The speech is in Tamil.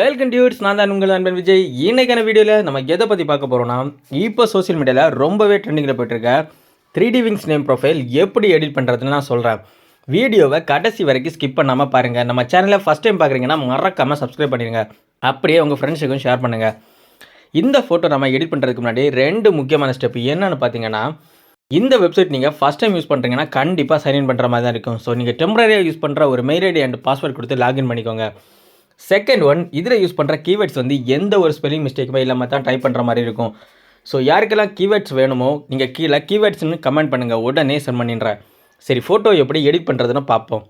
Welcome dudes. நான் தான் உங்கள் நண்பன் விஜய். இன்னைக்கான வீடியோவில் நம்ம எதை பற்றி பார்க்க போகிறோம்னா, இப்போ சோஷியல் மீடியாவில் ரொம்பவே ட்ரெண்டிங்கில் போயிட்டுருக்க 3D விங்ஸ் நேம் ப்ரொஃபைல் எப்படி எடிட் பண்ணுறதுன்னு நான் சொல்கிறேன். வீடியோவை கடைசி வரைக்கும் ஸ்கிப் பண்ணாமல் பாருங்கள். நம்ம சேனலில் ஃபஸ்ட் டைம் பார்க்குறீங்கன்னா மறக்காமல் சப்ஸ்கிரைப் பண்ணிடுங்க. அப்படியே உங்கள் ஃப்ரெண்ட்ஸுக்கும் ஷேர் பண்ணுங்கள். இந்த ஃபோட்டோ நம்ம எடிட் பண்ணுறதுக்கு முன்னாடி 2 முக்கியமான ஸ்டெப் என்னென்னு பார்த்தீங்கன்னா, இந்த வெப்சைட் நீங்கள் ஃபஸ்ட் டைம் யூஸ் பண்ணுறீங்கன்னா கண்டிப்பாக சைன்இன் பண்ணுற மாதிரி தான் இருக்கும். ஸோ நீங்கள் டெம்பரரியாக யூஸ் பண்ணுற ஒரு மெயில் ஐடி அண்ட் பாஸ்வேர்ட் கொடுத்து லாகின் பண்ணிக்கோங்க. செகண்ட் ஒன், இதில் யூஸ் பண்ணுற கீவேர்ட்ஸ் எந்த ஒரு ஸ்பெல்லிங் மிஸ்டேக்குமே இல்லாமல் தான் டைப் பண்ணுற மாதிரி இருக்கும். ஸோ யாருக்கெல்லாம் கீவேர்ட்ஸ் வேணுமோ நீங்கள் கீழே கீவேர்ட்ஸ்னு கமெண்ட் பண்ணுங்கள், உடனே சென்ட் பண்ணிடுறேன். சரி, ஃபோட்டோ எப்படி எடிட் பண்ணுறதுன்னு பார்ப்போம்.